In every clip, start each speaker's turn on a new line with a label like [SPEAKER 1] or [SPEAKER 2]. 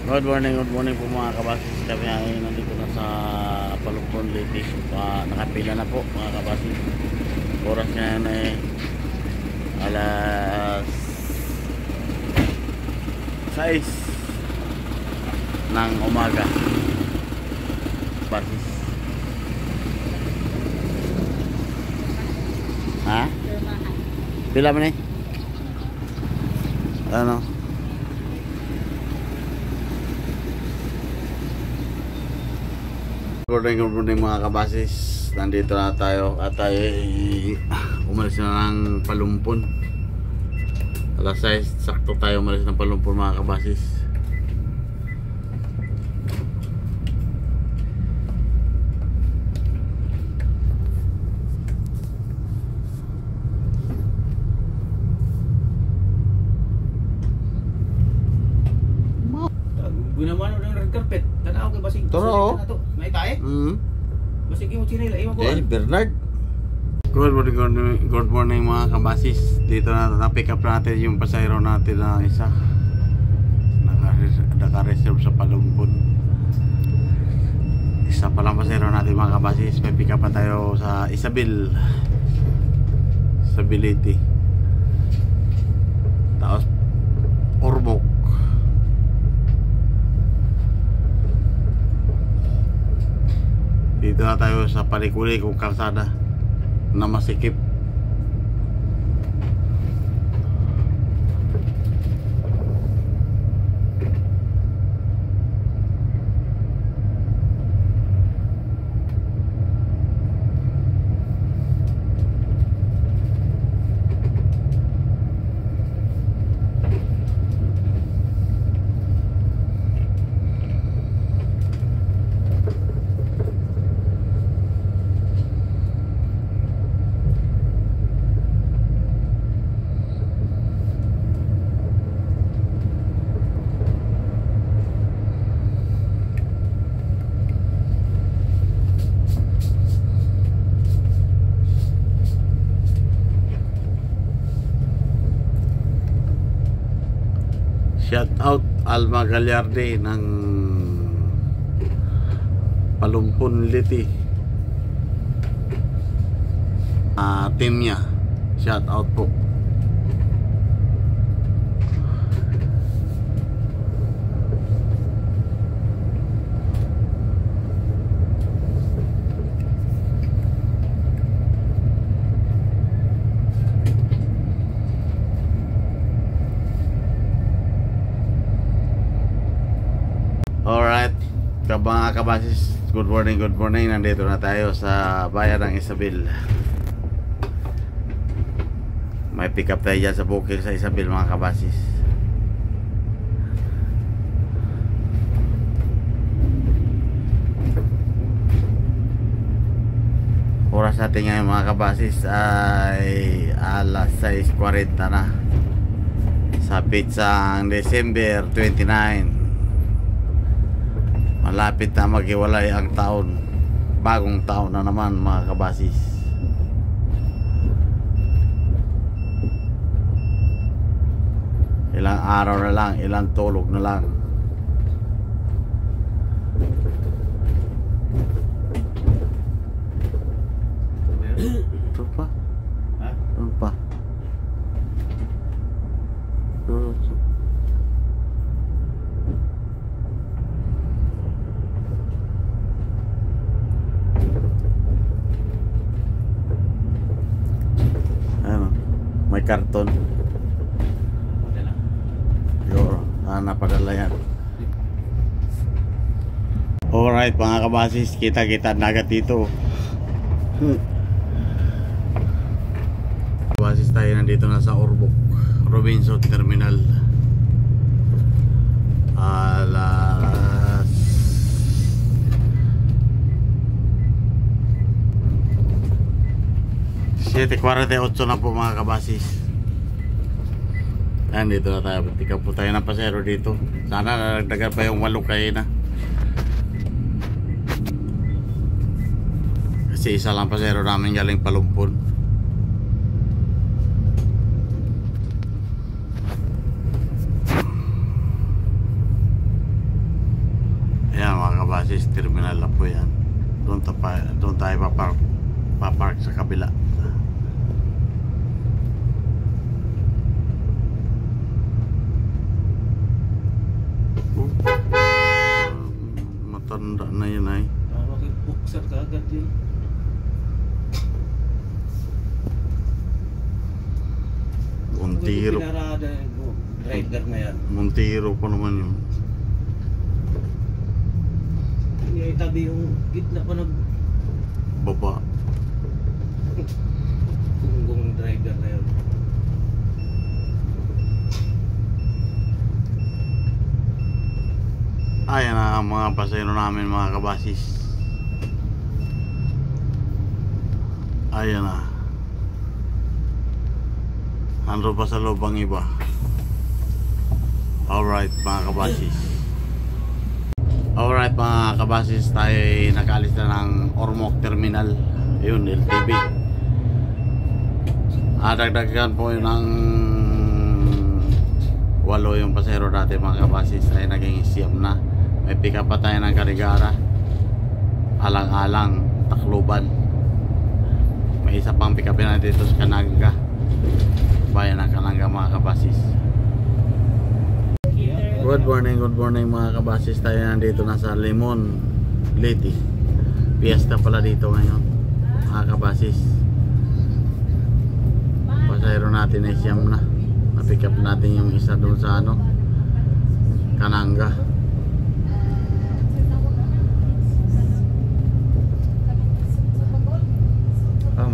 [SPEAKER 1] Good morning po mga kabasis. Kami ay nandito na sa Palumpon Liti. Nakapila na po mga kabasis. Oras ngayon ay alas 6 ng umaga. Basis. Ha? Pila mo ni? Ano? Good morning mga kabasis. Nandito na tayo at tayo umalis na ng Palumpon. Alas 6 sakto tayo umalis ng Palumpon mga kabasis.
[SPEAKER 2] Gunaman ng red carpet. Tanaw kay basig.
[SPEAKER 1] Toro.
[SPEAKER 2] May tae? Basig mo chinela imo ko.
[SPEAKER 1] Bernard. Good morning mga kabasis. Dito na pick up natin yung pasahero natin na isa. Naka-reserve sa Palumpon. Isa pa lang pasahero natin mga kabasis. May pick up pa tayo sa Isabel. Stability. Tapos Ormoc. Dito na tayo sa palikuli kung kalsada na masikip. Shout out Alma Gagliardi ng Palumpon Liti. Team niya. Shout out po. Alright, mga kabasis, good morning. Nandito na tayo sa bayan ng Isabel. May pick up tayo dyan sa bukid sa Isabel mga kabasis. Oras natin ngayon mga kabasis ay alas 6:40 na sa pitsang December 29. Malapit na maghiwalay ang taon. Bagong taon na naman mga kabasis. Ilang araw na lang, ilang tulog na lang. Ito pa?
[SPEAKER 2] Ha?
[SPEAKER 1] Ito pa? May karton. Yo, napadala yan. Alright mga kabasis, kita na agad dito. Kabasis tayo nandito na sa Ormoc Robinson Terminal. Alas 7:48 na po mga kabasis. Ayan, dito na tayo. Tika po tayo ng pasero dito. Sana nalagdagan pa yung 8 kayo na. Kasi isa lang pasero namin galing Palumpon. Ayan mga kabasis, terminal na po yan. Doon tayo papark sa kabila. Matanda na yun ay.
[SPEAKER 2] Makipuksan ka agad yun.
[SPEAKER 1] Montiro.
[SPEAKER 2] Pinarada yung driver na yan.
[SPEAKER 1] Montiro pa naman yun.
[SPEAKER 2] Itabi yung gitna pa nag
[SPEAKER 1] Baba.
[SPEAKER 2] gunggong driver na yun.
[SPEAKER 1] Ayan na ang mga pasahero namin mga kabasis. Ayan na. Ando pa sa loob ang iba. Alright mga kabasis. Alright mga kabasis, tayo ay nakaalis na ng Ormoc Terminal. Yun, LTV. Dagdagan po yun ng 8 yung pasahero dati mga kabasis, ay naging siyam na. May pick up pa tayo ng Carigara, Alang-alang, Tacloban. May isa pang pick up na dito sa Cananga, bayan ng Cananga mga kabasis. Good morning mga kabasis. Tayo nandito na sa Limon, Leyte. Fiesta pala dito ngayon mga kabasis. Pasahero natin ay siyam na. Na-pick up natin yung isa doon sa Cananga.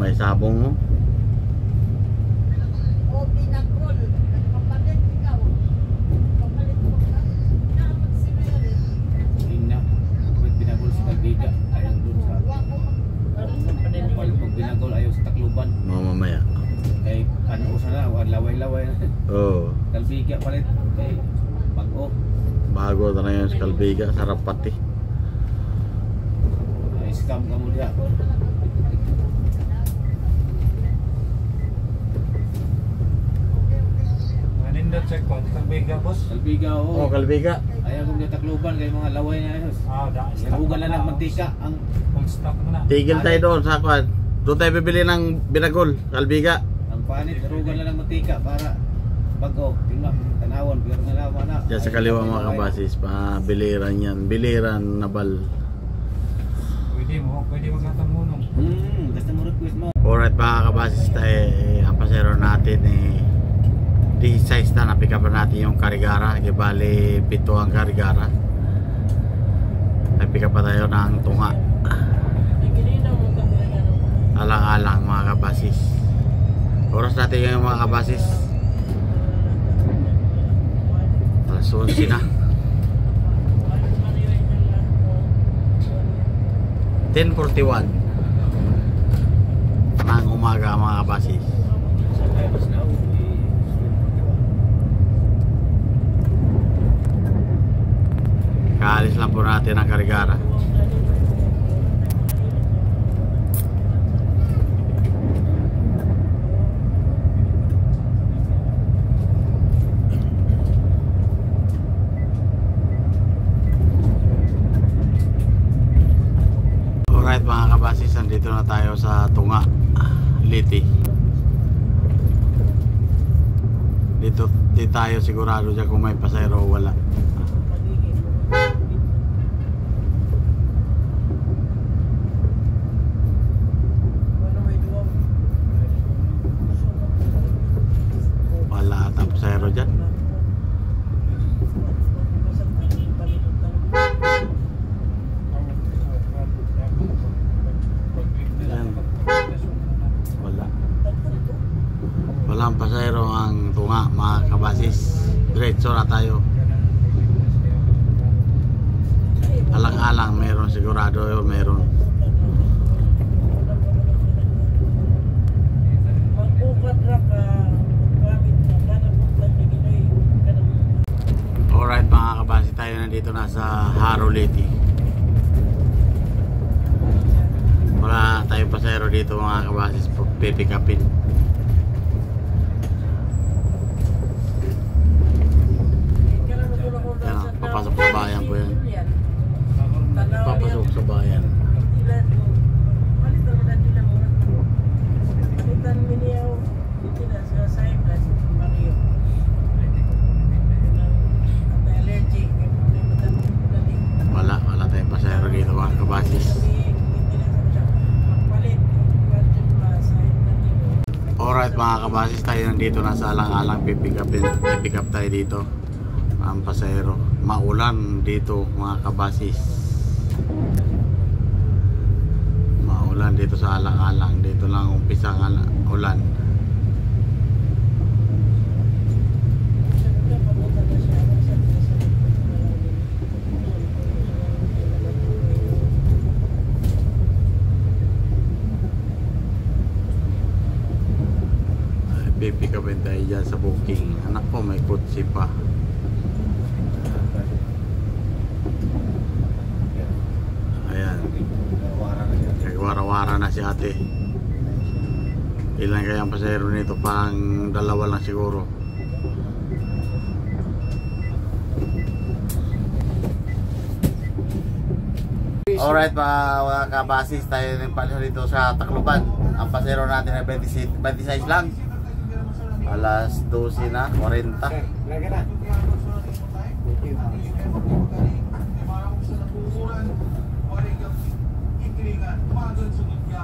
[SPEAKER 1] May sabong mo.
[SPEAKER 2] Kalbiga, ayaw dun sa pag binagol ayaw sa Tacloban.
[SPEAKER 1] Mamaya.
[SPEAKER 2] Kay ano sana, laway-laway na.
[SPEAKER 1] Oo.
[SPEAKER 2] Kalbiga palit kay bago.
[SPEAKER 1] Bago na yun sa Kalbiga, sarap pati.
[SPEAKER 2] Scam ka mo diya.
[SPEAKER 3] Manindot check po, Kalbiga boss.
[SPEAKER 2] Kalbiga
[SPEAKER 1] Oh, Kalbiga.
[SPEAKER 2] ayaw kong sa Tacloban kay mga laway na ayos. Nahugan na ng mantika ang
[SPEAKER 3] full stock mo na.
[SPEAKER 1] Tigil tayo doon sa kwan. Doon tayo bibili ng binagol, Kalbiga.
[SPEAKER 2] ang panit, nahugan na ng mantika para bago. Tingnan, tanawon, pero nalaman na.
[SPEAKER 1] Diyan sa kaliwa mga kabasis, biliran yan. Biliran na bal.
[SPEAKER 3] Pwede mo katangunong.
[SPEAKER 2] Basta mo request mo.
[SPEAKER 1] Alright mga kabasis, tayo, ang pasero natin D6 na pick up natin yung Carigara. Bali 7 ang Carigara. Ay pick up pa tayo ng Tunga. Alang-alang mga kabasis. Oras natin yung mga kabasis, alas 11 na. 10:41 ng umaga mga kabasis. Kaalis lang po natin ang Carigara. Alright mga kabasis, nandito na tayo sa Tunga, Leyte. Dito tayo sigurado dyan kung may pasahero o wala. Wala atang pasahero dyan. Walang pasahero ang Tunga mga kabasis. Diretso na tayo. Alang-alang meron sigurado yun, meron. Alright mga kabasis, tayo nandito na sa Haro, Leyte. Wala tayong pasahero dito mga kabasis, pipick upin. Papasok sa bayan po yan. kabasis tayo nandito nasa alang-alang pipick up tayo dito ang pasahero. Maulan dito mga kabasis, maulan dito sa alang-alang. Dito lang umpisa ang ulan. Pipick upin tayo dyan sa booking. Anak ko may kutsi pa. Ayan, nagwara-wara na si ate. Ilan kaya ang pasahero nito? Parang dalawa lang siguro. Alright mga kabasis, tayo ng palis dito sa Tacloban. Ang pasahero natin ay 26 lang. Alas 12 na, 40.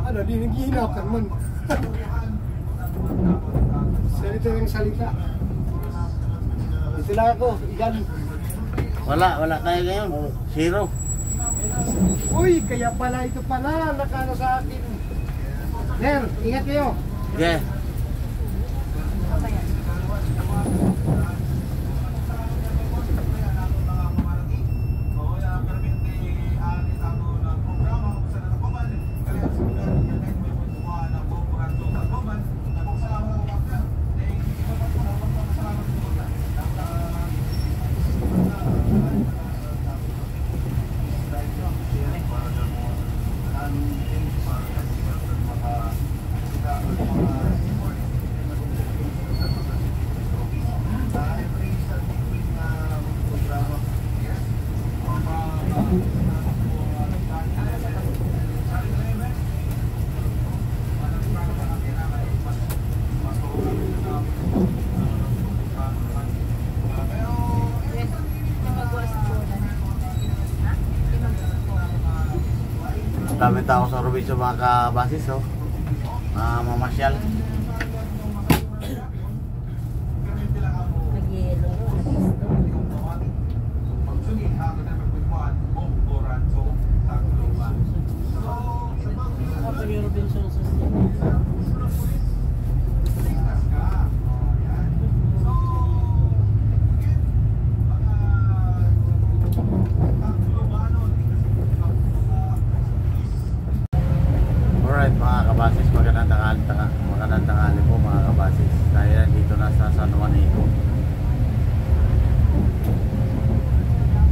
[SPEAKER 4] Ano, di nag-iinap naman. Salita ng salita. Ito lang ako, iyan.
[SPEAKER 1] Wala tayo ngayon. Zero.
[SPEAKER 4] Uy, kaya pala ito pala, nakano sa akin. Ner, ingat kayo.
[SPEAKER 1] Yeah. Dami tao sa Robinson mga kabasis, oh. Mamasyal. Alright mga kabasis, magandang tanghali po mga kabasis. Dahil dito na sa San Juanico.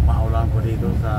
[SPEAKER 1] Maulan po dito sa